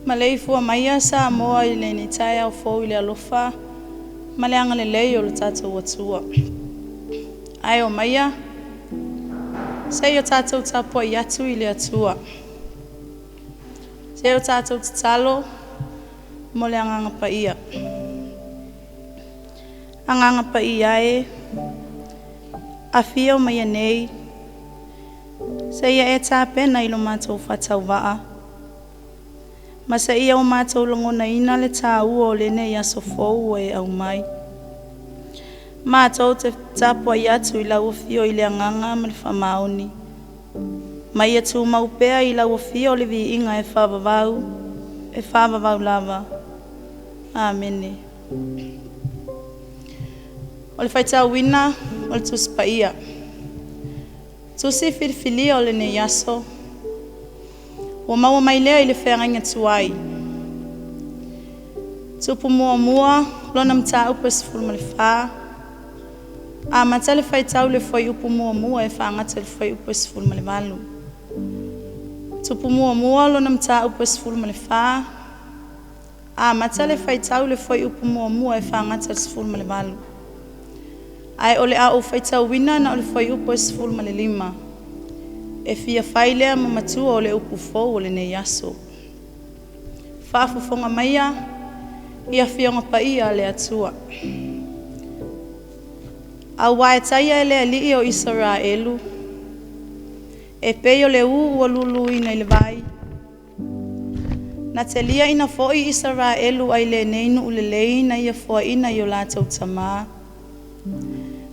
Malei fua maia sa moa I le ni taia o fōu I le alofa. Maleanga le lei o le tātou atua. Ai o maia. Sei o tātou tapua I atu I le atua. Sei o tātou tatalo. Mo le anganga pa ia. Anganga pa ia e. Afia o maia nei. Sei e tāpena I lo mātou whatau waa. Masa ia o mātou longona ina le tā ua o le nei aso fōu e au mai. Mātou te tāpua I atu I lau fio I le anganga ma le whamaoni. Mai atu maupea I lau fio le vi inga e whāvavau lava. Amene. O le faitau wina, o le tusi pa ia. Tusi whiriwhilia o le nei aso. O maua mai lea I le whenga tuai. Tupu mua, lona mta upu sifuru ma le wha. A mata le faitau le foi upu mua e whangata le foi upu sifuru ma le walu. Tupu mua, lona mta upu sifuru ma le wha. A mata le faitau le foi upu mua e whangata le sifuru ma le walu. Ai ole a o faitau wina na ole foi upu sifuru ma le lima. E fia failea ma matua o le Upu Fou o le nei aso. Whaafofonga maia, ia fionga pa ia le atua. Au wae taia e le alii o Israelu. E peo le ua lulu ina I le vai. Na te lia ina foi Israelu ai le neinu ule leina ia foa ina I o lātou tamaa.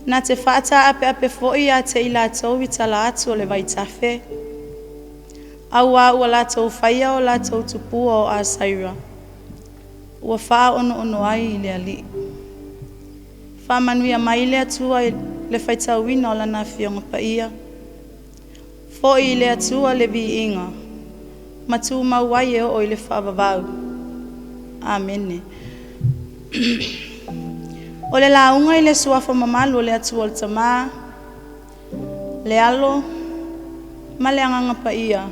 Na te whaata ape foi a te I lātou I tala atu o le vai tafe. Au a ua lātou whaia o lātou tupu o a saira. Ua wha ono ai I le ali. Wha manuia mai le atua le whaitau wina o lana fionga pa ia. Foi I le atua le vi inga. Matu mauai e o I le whaavavau. Amene. O le launga I le suafa mamalu o le atua o le tamaa. Le alo. Ma le anganga pa ia.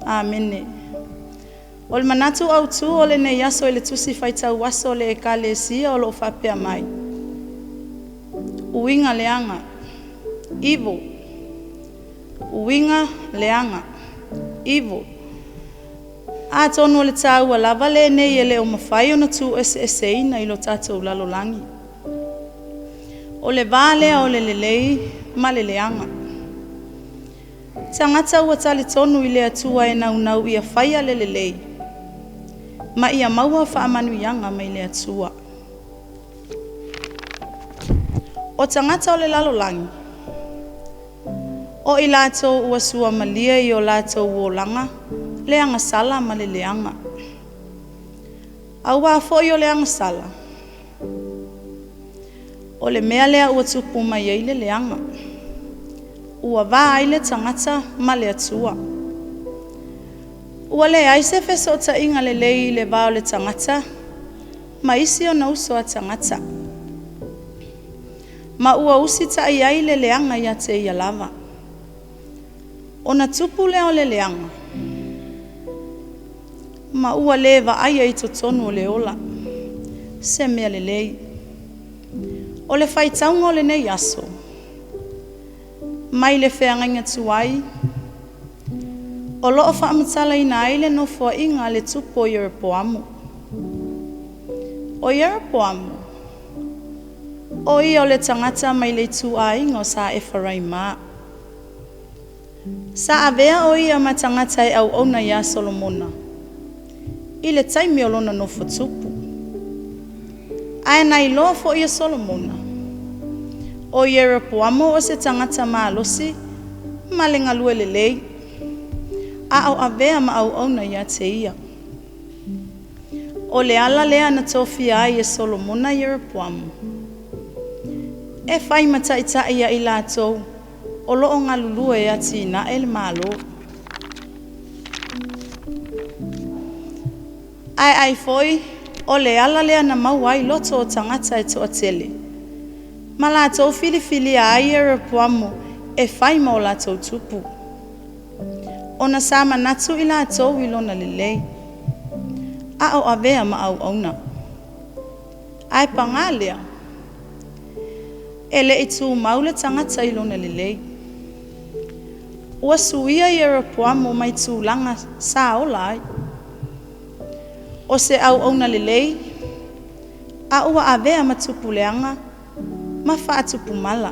Amene. O le manatu autu o le nei aso I le tusi faitau waso o le ekale sia o lo whapea mai. Uiga leanga. Ivo. Uiga leanga. Ivo. A tonu o le tāua lava le nei e le o mawhai o na tū ese ina I lo tātou lalolangi. O le vālea o le lelei ma le leanga. Tangata ua tali tonu I le atua e nau ia whaia le lelei. Ma ia maua whaamanuianga mai le atua. O tangata o le lalolangi. O I lātou ua sua malia I o lātou uolanga. Leanga sala ma le leanga. Au wafo I o leanga sala. O le mea lea ua tupu mai ai le leanga. Ua wā ai le tangata ma le atua. Ua le aise feso ta inga le lei le wā o le tangata. Ma isi o na uso a tangata. Ma ua usi ta ai le leanga ia te ia lava. O na tupu lea o le leanga. Ma ua lewa aia I totonu o le ola. Se mea le lei. O le whaitaunga o le nei aso. Mai le wheanganga tuai. O loo whaamatala ina aile no fua inga le tupu o Yeropoamu. O Yeropoamu. O ia o le tangata mai le tu a inga o sa Efraima. Sa avea o ia ma tangata e au ona ia Solomona. I le taimi o lona no tupu. Ae nai loa fo ia Solomona. O Yeropoamu o se tangata maalosi, ma le ngalue le lei. A au avea ma au ona ia te ia. O le ala lea na tofi ai e Solomona Yeropoamu. E whai mataita ia I lātou, o loo ngalulua e ati na ele malo. Ai foi, o le ala lea na mau ai loto o tangata e toa tele. Ma lātou filifili a ai Yeropoamu e whai ma o lātou tupu. O na sa Manatu I lātou I lona lelei. a o avea ma au auna. Ai pangalea. E le i tū maule tangata i lona lelei. Ua suia i Arapuamo mai tūlanga sa o lai. O se au auna lelei, a ua avea ma tupu leanga, ma faa tupu mala.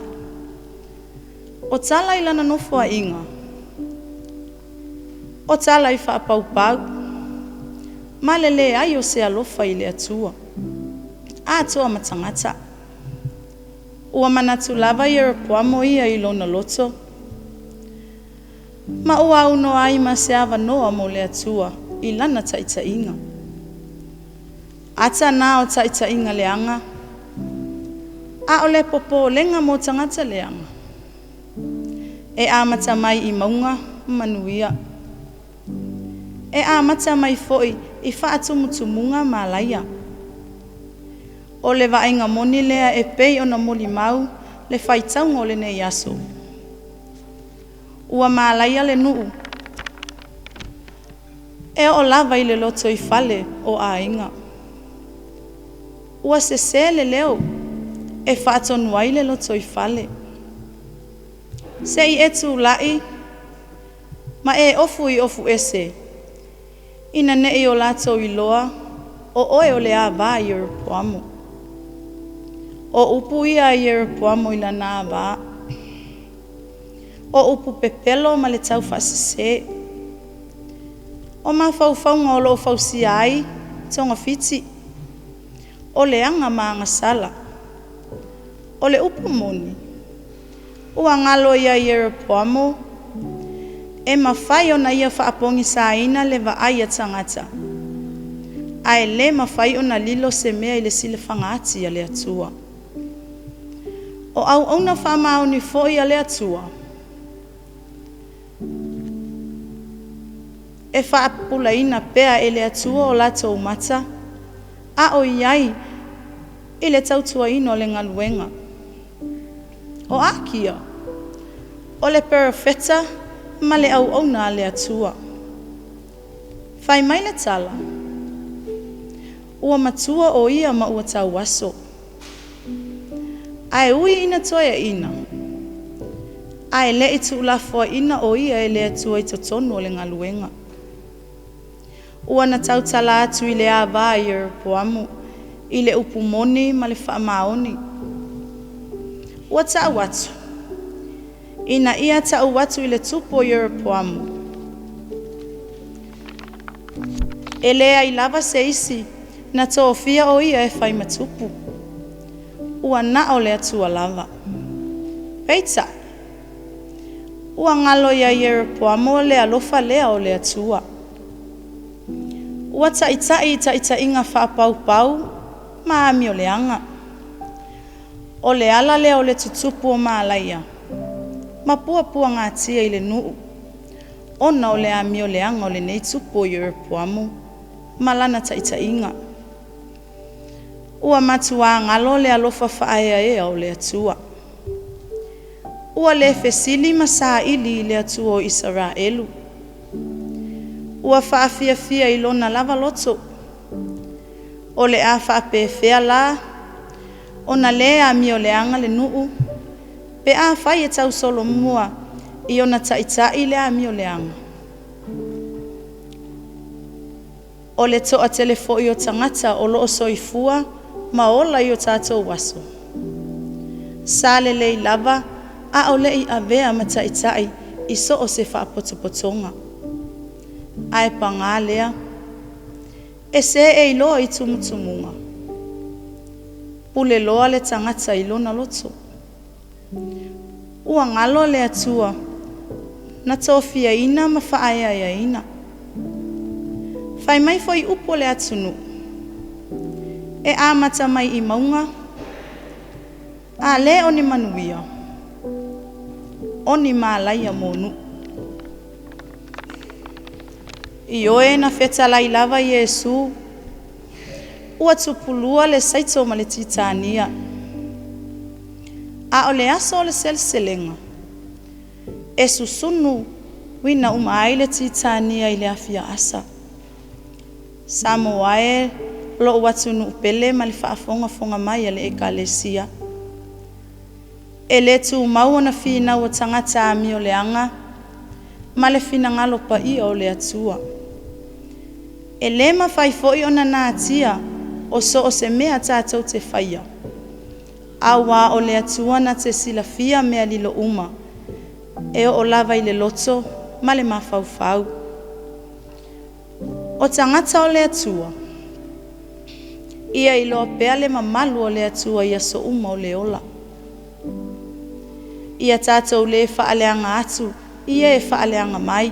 O tala i lana nofo a inga. O tala i faa pau pau. Ma lele ai o se alofa i le atua. A atua matangata. Ua Manatu lava i Arapuamo ia i lona loto. Ma ua uno ai ma se ava noa mo le atua i lana taita inga. Ata nā o taita inga leanga. A o le popo lenga mo tangata leanga. E a mata mai i maunga manuia. E a mata mai foi i whaatumutumunga malaia. O le vaenga moni lea e pei o na moli mau le faitau ngole nei aso. Ua malaia le nuu. E o lava i le loto i fale o a inga. Ua se le leo e whaatonu ai le loto i fale. Se i etu lai, ma e ofu i ofu ese. Ina ne i o lato i loa, o oe o le a vā i Arapuamo. O upu ia i Arapuamo i la nā vā. O upu pepelo ma le tau whasese. O ma whauwhaunga o lo whausi ai, tonga fiti. O le anga maanga sala. O le upu moni. Ua ngalo ia i Arapuamo. E mawhai o na ia whaapongi sa ina le wa aia tangata. Ai le mawhai o na lilo se mea i le sile whangaati a le atua. O au ona whamao ni foi a le atua. E whaapula ina pea e le atua o lato mata. A o iai i le tautua ino le ngaluenga. O akia. O le perfeta ma le au ona le atua. Whai mai le tala. Ua matua o ia ma ua tau waso. Ai ui ina toia ina. Ai le i tu lafua ina o ia e le atua i totonu o le ngaluenga. Ua na tau tala atu i le a vā i Arapuamo, i le upu moni ma le whaamaoni. Ua tau atu. Ina ia tau atu i le tupu i Arapuamo. E lea i lava se isi, na tōwhia o ia e whai matupu. Ua na o le atua lava. Peita. Ua ngalo ia i Arapuamo le alofa lea o le atua. Ua taita inga whaapau pau, ma ami o le anga. O le ala lea o le tutupu o maalaia. Ma pua ngā tia i le nuu. Ona o le ami o le anga o le nei tupu o i Arapuamo, ma lana taita inga. Ua matua ngalo le alofa whaaya ea o le atua. Ua le fesili ma saa ili le atua o Israelu. Ua whaafia i lona lava loto. O le a whaapewhea la. O na le ami o le anga le nuu. Pe a whai e tau solo mua. I ona taita i le ami o le anga. O le toa telefo i o tangata o loo soifua. Ma ola i o tātou waso. Sa le lei lava. A o le i avea ma taitai. I so o se whaapotopotonga. Ai pangalea. E se e iloa i tumutumunga. Pule loa le tangata i lona loto. Ua ngalo le atua. Na tōwhia ina ma whaaea ia ina. Whai mai foi upo le atunu. E amata mai i maunga. A le oni manuia. Oni maalaia monu. I oe na whetala i lava Iesu. Ua tupulua le saito ma le titania. A o le aso o le selselenga. E susunu wina uma ai le titania i le afia asa. Samoae lo watu nu pele ma le whaafonga mai a le ekalesia. E le tu mau na whina o tangata mi o le anga, ma le whina ngalo pa i o le atua. E le ma whai foi o na nātia, o so o se mea tātou te whaia. Awa o le atua na te sila fia mea lilo uma, e o lava i le loto, ma le mawhau. O tangata o le atua, ia i loa pea le mamalu o le atua ia so uma o le ola. Ia tātou le whaaleanga atu, ia e whaaleanga mai.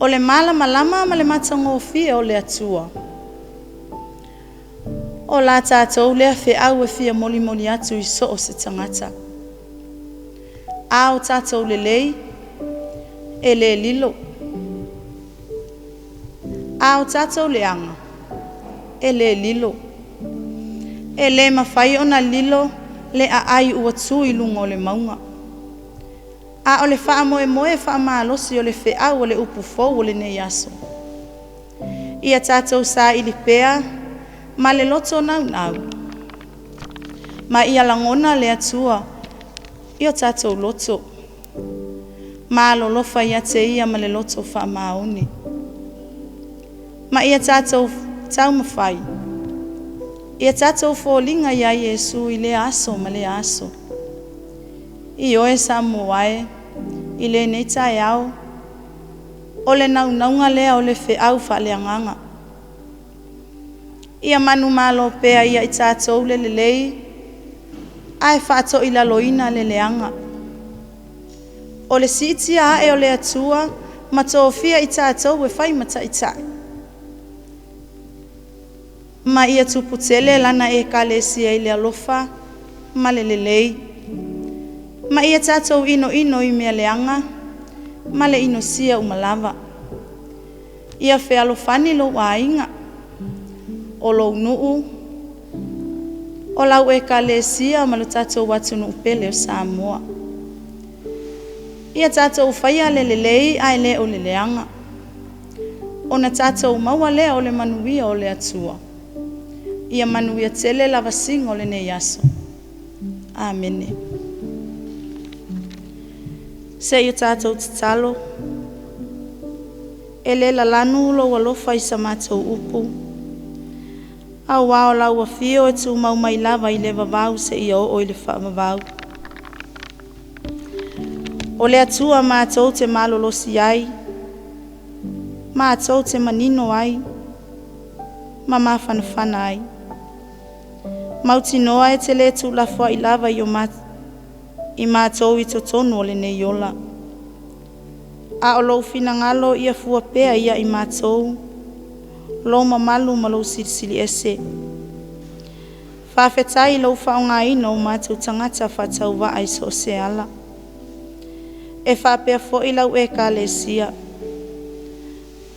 O le malama ma le matango fia o le atua. O la tātou lea au e fia moli atu i so o se tangata. A o tātou le lei, e le lilo. A o tātou le anga, e le lilo. E le mawhai o na lilo, le a ai ua tui lunga o le maunga. A o le wha moe wha maalosi o le au o le Upu Fou o le nei Aso. Ia tātou sa ili pea, ma le loto nau. Ma ia langona le atua, ia tātou loto. Ma lolofa ia te ia ma le loto wha maoni. Ma ia tātou tau mawhai. Ia tātou fōlinga ia Yesu i le aso ma le aso. I oe Samoae, i le nei tae au. O le naunga lea o le au whaaleanganga. Ia manu malo pea ia i tātou le lei. Ai whaato i laloina le leanga. O le sitia e o le atua, ma tōwhia i tātou e whai mata i tae. Ma ia tupu tele lana e kalesia i le alofa, ma le lei. Ma ia tātou ino i mea leanga, ma le ino sia umalava. Ia fe alofani lo wainga, o lo nuu, o lau e kalesia ma lo tātou watu nuu pele o Samoa. Ia tātou whaia le lei ai le o le leanga. O na tātou maua lea o le manuia o le atua. Ia manuia tele lava singo le nei Aso. Amene. Se ia tātou titalo, e le lalanu lo walofa i sa mātou upu. Au wao lau a fio e tu mau mai lava i le vavau se ia o i le wha vavau. O le atua mātou te malolosi ai, mātou te manino ai, ma mawhanawhana ai. Mauti noa e te le tu lafua i lava i mātou i totonu o le nei ola. A o lou fina ngalo ia fua pea ia i mātou, lou mamalu ma lou sirisiri ese. Whawhetai lou whaonga ino o mātou tangata whatau wa ai so se ala. E whapea fo i lau e kalesia.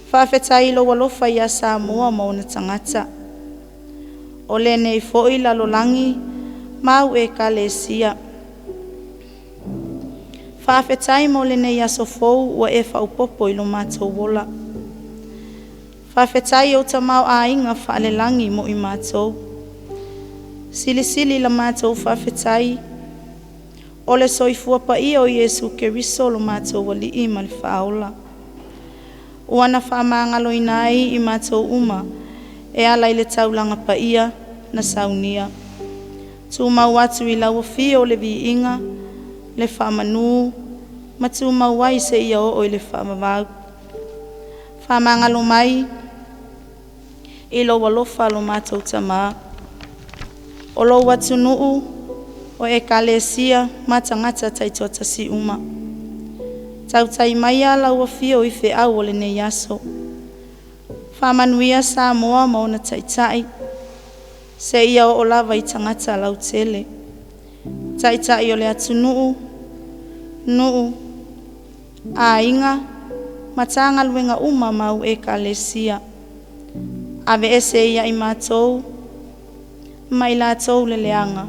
Whawhetai lou alofa ia Samoa ma ona tangata. O le nei fo i lalolangi, mau e kalesia. Whawhetai mo le nei Aso Fou ua e whaupopo i lo mātou wola. Whawhetai o ta mau a inga whaalelangi mo i mātou. Sili la mātou whawhetai. O le soifua pa i o Yesu Keriso lo mātou wali i ma le whaola. Uana whamangalo inai i mātou uma, e ala i le taulanga pa ia na saunia. Tu mau atu i lau fi o le vi inga, le whamanu, ma tu mau wai se ia o i le whamavau. Whamangalo mai, i lo walofa lo mātou tama. O lo watu nuu, o e kalesia, matangata taitota si uma. Tautai mai ala ua fio i fe au o le nei Aso. Whamanuia Samoa ma ona taitai. Se ia o lava i tangata lau tele. Taitai o le atu nuu, a inga, matanga luenga uma mau e kalesia. Ave ese ia i mātou, mai lātou le leanga.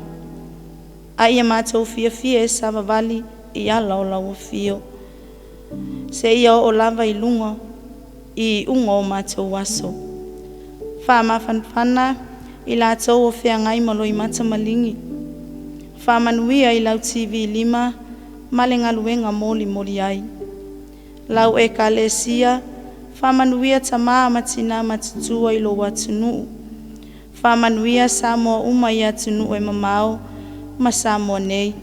A ia mātou fia e savavali i ala o lau fio. Se ia o lava i lunga, I ungo mātou aso. Whamafanfana I lātou o whiangai malo I mata malingi. Whamanuia I lau TV 5 malenga luenga moli moli ai. Lau e kalesia, whamanuia tamaa matina matutua I lo watunu. Whamanuia Samoa uma I atunu e mamao, ma Samoa nei.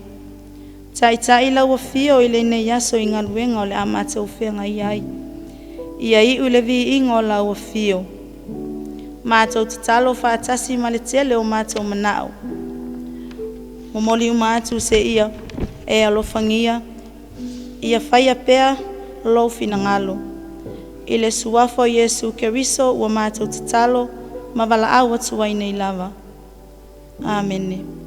Tai lau o fio I le nei aso I ngā luenga o le amata o whiangai ai. Ia I ulevi ingo lau o fio. Mātou tatalo whaatasi ma le tele o mātou manao. Momoli umatu se ia e alofangia. Ia whaia pea lo finangalo. I le suafo Yesu Keriso ua mātou tatalo ma wala awa tuai nei lava. Amen.